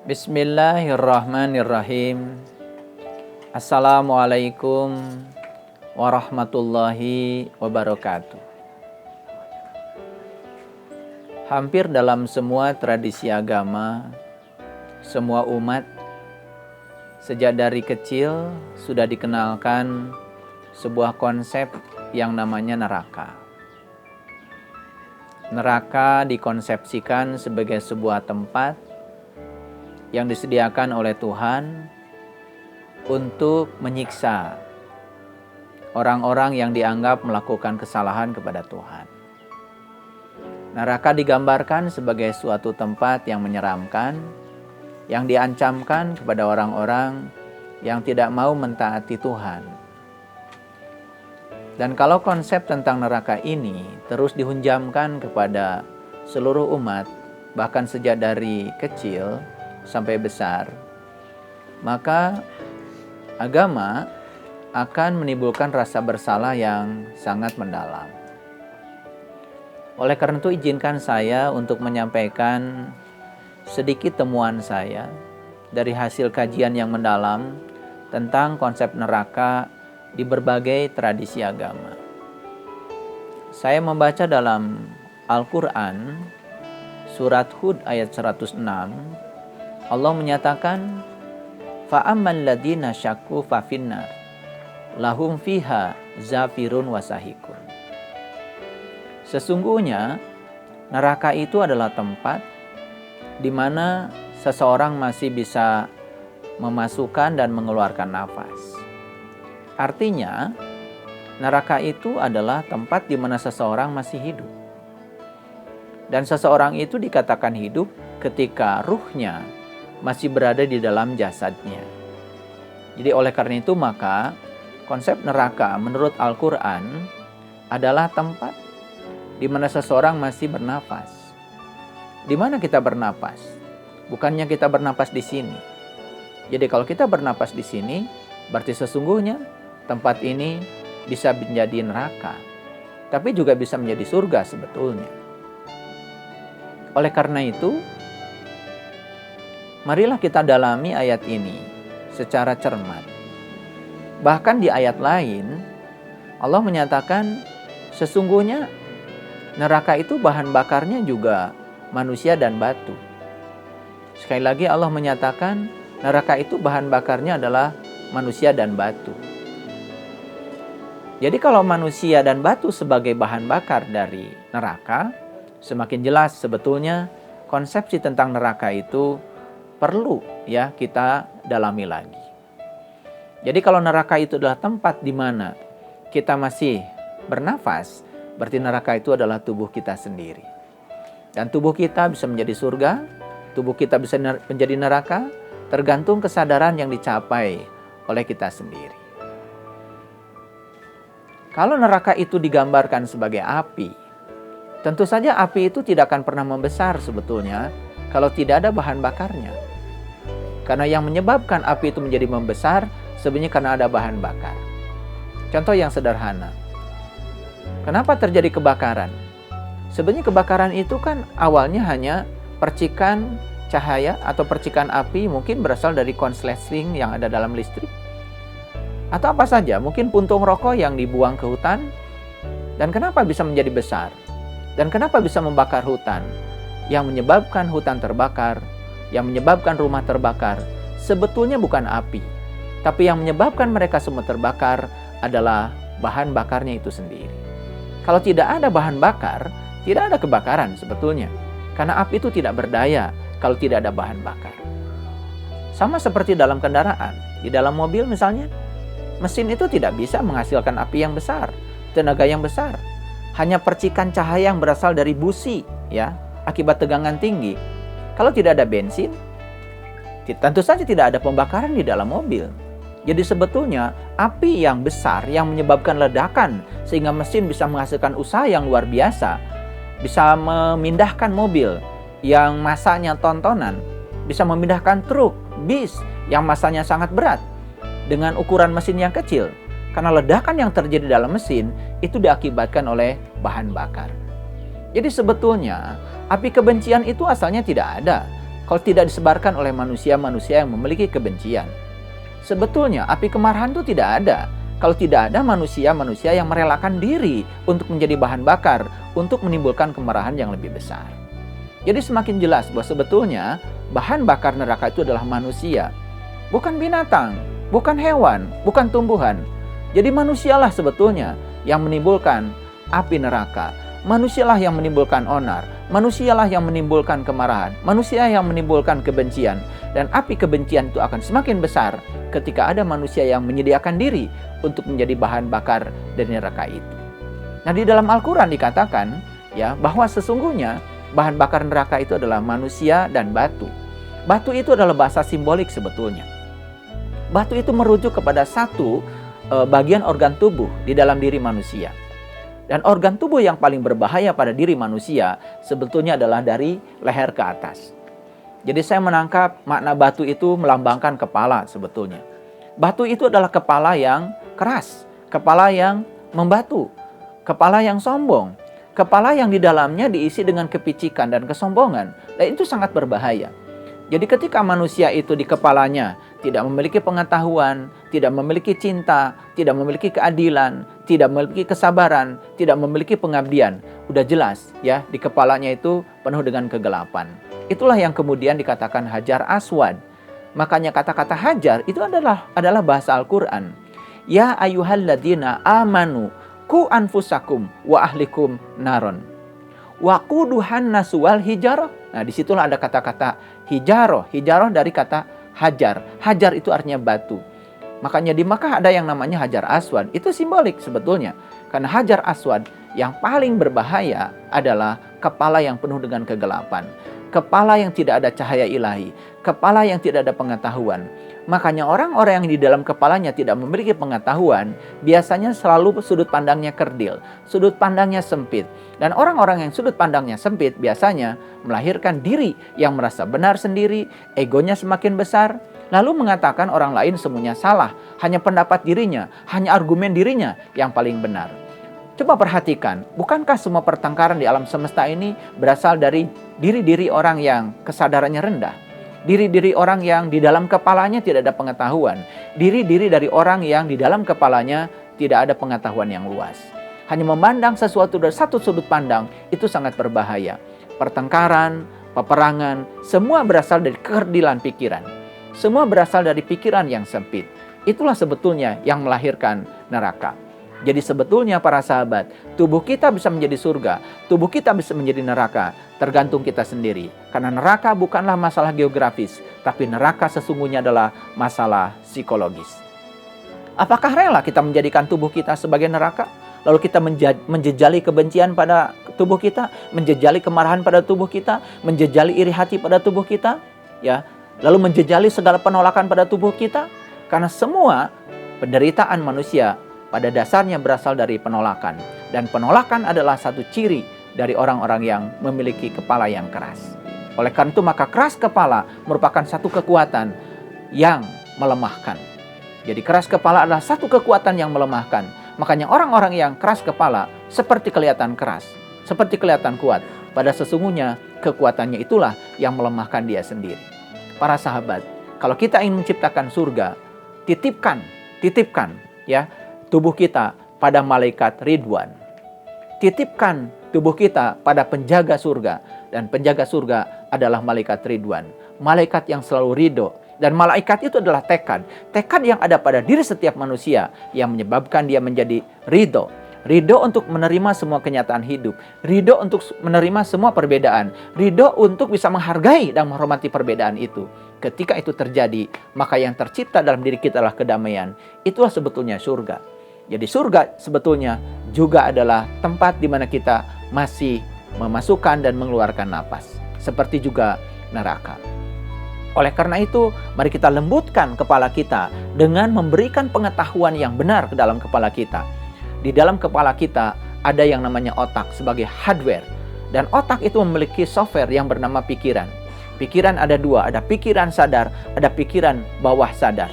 Bismillahirrahmanirrahim. Assalamualaikum warahmatullahi wabarakatuh. Hampir dalam semua tradisi agama, semua umat sejak dari kecil sudah dikenalkan sebuah konsep yang namanya neraka. Neraka dikonsepsikan sebagai sebuah tempat yang disediakan oleh Tuhan untuk menyiksa orang-orang yang dianggap melakukan kesalahan kepada Tuhan. Neraka digambarkan sebagai suatu tempat yang menyeramkan, yang diancamkan kepada orang-orang yang tidak mau mentaati Tuhan. Dan kalau konsep tentang neraka ini terus dihunjamkan kepada seluruh umat, bahkan sejak dari kecil sampai besar, maka agama akan menimbulkan rasa bersalah yang sangat mendalam. Oleh karena itu, izinkan saya untuk menyampaikan sedikit temuan saya dari hasil kajian yang mendalam tentang konsep neraka di berbagai tradisi agama. Saya membaca dalam Al-Quran, surat Hud ayat 106, Allah menyatakan, فَأَمَّا الَّذِينَ شَكُّوا فَفِنَّارِ لَهُمْ فِيهَا زَفِرٌ وَسَحِيقٌ. Sesungguhnya neraka itu adalah tempat di mana seseorang masih bisa memasukkan dan mengeluarkan nafas. Artinya, neraka itu adalah tempat di mana seseorang masih hidup. Dan seseorang itu dikatakan hidup ketika ruhnya masih berada di dalam jasadnya. Jadi oleh karena itu maka konsep neraka menurut Al-Quran adalah tempat di mana seseorang masih bernafas. Di mana kita bernafas? Bukannya kita bernafas di sini. Jadi kalau kita bernafas di sini, berarti sesungguhnya tempat ini bisa menjadi neraka, tapi juga bisa menjadi surga sebetulnya. Oleh karena itu, marilah kita dalami ayat ini secara cermat. Bahkan di ayat lain, Allah menyatakan sesungguhnya neraka itu bahan bakarnya juga manusia dan batu. Sekali lagi Allah menyatakan neraka itu bahan bakarnya adalah manusia dan batu. Jadi kalau manusia dan batu sebagai bahan bakar dari neraka, semakin jelas sebetulnya konsepsi tentang neraka itu perlu ya kita dalami lagi. Jadi kalau neraka itu adalah tempat di mana kita masih bernafas, berarti neraka itu adalah tubuh kita sendiri. Dan tubuh kita bisa menjadi surga, tubuh kita bisa menjadi neraka, tergantung kesadaran yang dicapai oleh kita sendiri. Kalau neraka itu digambarkan sebagai api, tentu saja api itu tidak akan pernah membesar sebetulnya kalau tidak ada bahan bakarnya. Karena yang menyebabkan api itu menjadi membesar sebenarnya karena ada bahan bakar. Contoh yang sederhana. Kenapa terjadi kebakaran? Sebenarnya kebakaran itu kan awalnya hanya percikan cahaya atau percikan api mungkin berasal dari konsleting yang ada dalam listrik. Atau apa saja, mungkin puntung rokok yang dibuang ke hutan. Dan kenapa bisa menjadi besar? Dan kenapa bisa membakar hutan? Yang menyebabkan hutan terbakar, yang menyebabkan rumah terbakar, sebetulnya bukan api. Tapi yang menyebabkan mereka semua terbakar adalah bahan bakarnya itu sendiri. Kalau tidak ada bahan bakar, tidak ada kebakaran sebetulnya. Karena api itu tidak berdaya kalau tidak ada bahan bakar. Sama seperti dalam kendaraan. Di dalam mobil misalnya, mesin itu tidak bisa menghasilkan api yang besar, tenaga yang besar. Hanya percikan cahaya yang berasal dari busi, ya, akibat tegangan tinggi. Kalau tidak ada bensin, tentu saja tidak ada pembakaran di dalam mobil. Jadi sebetulnya api yang besar yang menyebabkan ledakan sehingga mesin bisa menghasilkan usaha yang luar biasa, bisa memindahkan mobil yang masanya tontonan, bisa memindahkan truk, bis yang masanya sangat berat dengan ukuran mesin yang kecil. Karena ledakan yang terjadi dalam mesin itu diakibatkan oleh bahan bakar. Jadi sebetulnya api kebencian itu asalnya tidak ada. kalau tidak disebarkan oleh manusia-manusia yang memiliki kebencian. Sebetulnya api kemarahan itu tidak ada kalau tidak ada manusia-manusia yang merelakan diri untuk menjadi bahan bakar untuk menimbulkan kemarahan yang lebih besar. Jadi semakin jelas bahwa sebetulnya bahan bakar neraka itu adalah manusia, bukan binatang, bukan hewan, bukan tumbuhan. Jadi manusialah sebetulnya yang menimbulkan api neraka. Manusialah yang menimbulkan onar. Manusialah yang menimbulkan kemarahan. Manusia yang menimbulkan kebencian. Dan api kebencian itu akan semakin besar ketika ada manusia yang menyediakan diri untuk menjadi bahan bakar dari neraka itu. Nah, di dalam Al-Quran dikatakan ya bahwa sesungguhnya bahan bakar neraka itu adalah manusia dan batu. Batu itu adalah bahasa simbolik sebetulnya. Batu itu merujuk kepada satu bagian organ tubuh di dalam diri manusia. Dan organ tubuh yang paling berbahaya pada diri manusia sebetulnya adalah dari leher ke atas. Jadi saya menangkap makna batu itu melambangkan kepala sebetulnya. Batu itu adalah kepala yang keras, kepala yang membatu, kepala yang sombong, kepala yang di dalamnya diisi dengan kepicikan dan kesombongan. Dan itu sangat berbahaya. Jadi ketika manusia itu di kepalanya tidak memiliki pengetahuan, tidak memiliki cinta, tidak memiliki keadilan, tidak memiliki kesabaran, tidak memiliki pengabdian, udah jelas ya di kepalanya itu penuh dengan kegelapan. Itulah yang kemudian dikatakan Hajar Aswad. Makanya kata-kata hajar itu adalah bahasa Al-Quran. Ya ayyuhalladzina amanu ku anfusakum wa ahlikum naron. Wa quduhan nasu wal hijarah. Nah, disitulah ada kata-kata hijaroh. Hijaroh dari kata hajar. Hajar itu artinya batu. Makanya di Makkah ada yang namanya Hajar Aswad. Itu simbolik sebetulnya. Karena Hajar Aswad yang paling berbahaya adalah kepala yang penuh dengan kegelapan. Kepala yang tidak ada cahaya ilahi. Kepala yang tidak ada pengetahuan. Makanya orang-orang yang di dalam kepalanya tidak memiliki pengetahuan, biasanya selalu sudut pandangnya kerdil, sudut pandangnya sempit. Dan orang-orang yang sudut pandangnya sempit biasanya melahirkan diri yang merasa benar sendiri, egonya semakin besar, lalu mengatakan orang lain semuanya salah, hanya pendapat dirinya, hanya argumen dirinya yang paling benar. Coba perhatikan, bukankah semua pertengkaran di alam semesta ini berasal dari diri-diri orang yang kesadarannya rendah? Diri-diri orang yang di dalam kepalanya tidak ada pengetahuan. Diri-diri dari orang yang di dalam kepalanya tidak ada pengetahuan yang luas. Hanya memandang sesuatu dari satu sudut pandang, itu sangat berbahaya. Pertengkaran, peperangan, semua berasal dari kekerdilan pikiran. Semua berasal dari pikiran yang sempit. Itulah sebetulnya yang melahirkan neraka. Jadi sebetulnya para sahabat, tubuh kita bisa menjadi surga, tubuh kita bisa menjadi neraka, tergantung kita sendiri. Karena neraka bukanlah masalah geografis, tapi neraka sesungguhnya adalah masalah psikologis. Apakah rela kita menjadikan tubuh kita sebagai neraka? Lalu kita menjejali kebencian pada tubuh kita, menjejali kemarahan pada tubuh kita, menjejali iri hati pada tubuh kita, ya. Lalu menjejali segala penolakan pada tubuh kita, karena semua penderitaan manusia pada dasarnya berasal dari penolakan. Dan penolakan adalah satu ciri dari orang-orang yang memiliki kepala yang keras. Oleh karena itu maka keras kepala merupakan satu kekuatan yang melemahkan. Jadi keras kepala adalah satu kekuatan yang melemahkan. Makanya orang-orang yang keras kepala seperti kelihatan keras, seperti kelihatan kuat. Pada sesungguhnya kekuatannya itulah yang melemahkan dia sendiri. Para sahabat, kalau kita ingin menciptakan surga, titipkan ya tubuh kita pada malaikat Ridwan. Titipkan tubuh kita pada penjaga surga. Dan penjaga surga adalah malaikat Ridwan. Malaikat yang selalu ridho. Dan malaikat itu adalah tekad. Tekad yang ada pada diri setiap manusia yang menyebabkan dia menjadi ridho. Ridho untuk menerima semua kenyataan hidup. Ridho untuk menerima semua perbedaan. Ridho untuk bisa menghargai dan menghormati perbedaan itu. Ketika itu terjadi, maka yang tercipta dalam diri kita adalah kedamaian. Itulah sebetulnya surga. Jadi surga sebetulnya juga adalah tempat di mana kita masih memasukkan dan mengeluarkan napas. Seperti juga neraka. Oleh karena itu, mari kita lembutkan kepala kita dengan memberikan pengetahuan yang benar ke dalam kepala kita. Di dalam kepala kita ada yang namanya otak sebagai hardware. Dan otak itu memiliki software yang bernama pikiran. Pikiran ada dua, ada pikiran sadar, ada pikiran bawah sadar.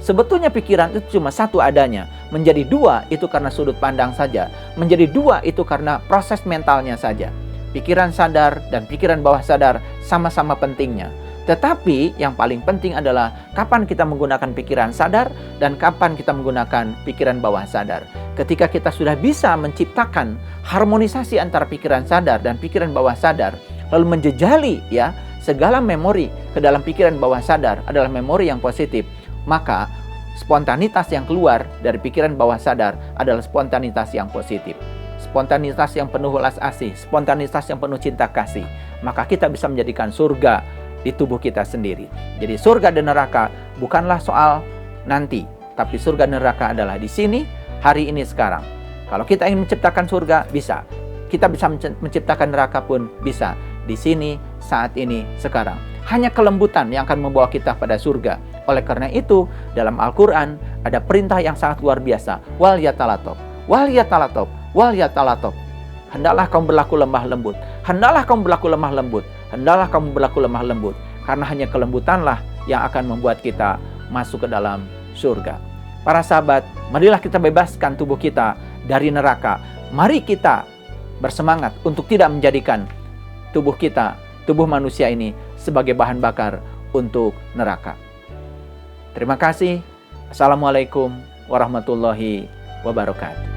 Sebetulnya pikiran itu cuma satu adanya. Menjadi dua itu karena sudut pandang saja. Menjadi dua itu karena proses mentalnya saja. Pikiran sadar dan pikiran bawah sadar sama-sama pentingnya. Tetapi yang paling penting adalah kapan kita menggunakan pikiran sadar dan kapan kita menggunakan pikiran bawah sadar. Ketika kita sudah bisa menciptakan harmonisasi antara pikiran sadar dan pikiran bawah sadar, lalu menjejali ya segala memori ke dalam pikiran bawah sadar adalah memori yang positif, maka spontanitas yang keluar dari pikiran bawah sadar adalah spontanitas yang positif. Spontanitas yang penuh welas asih, spontanitas yang penuh cinta kasih. Maka kita bisa menjadikan surga di tubuh kita sendiri. Jadi surga dan neraka bukanlah soal nanti, tapi surga dan neraka adalah di sini, hari ini, sekarang. Kalau kita ingin menciptakan surga, bisa. Kita bisa menciptakan neraka pun bisa. Di sini, saat ini, sekarang. Hanya kelembutan yang akan membawa kita pada surga. Oleh karena itu, dalam Al-Quran ada perintah yang sangat luar biasa. Wal yatalatop, wal yatalatop, wal yatalatop. Hendaklah kamu berlaku lemah lembut. Hendaklah kamu berlaku lemah lembut. Hendaklah kamu berlaku lemah lembut. Karena hanya kelembutanlah yang akan membuat kita masuk ke dalam surga. Para sahabat, marilah kita bebaskan tubuh kita dari neraka. Mari kita bersemangat untuk tidak menjadikan tubuh kita, tubuh manusia ini sebagai bahan bakar untuk neraka. Terima kasih. Assalamualaikum warahmatullahi wabarakatuh.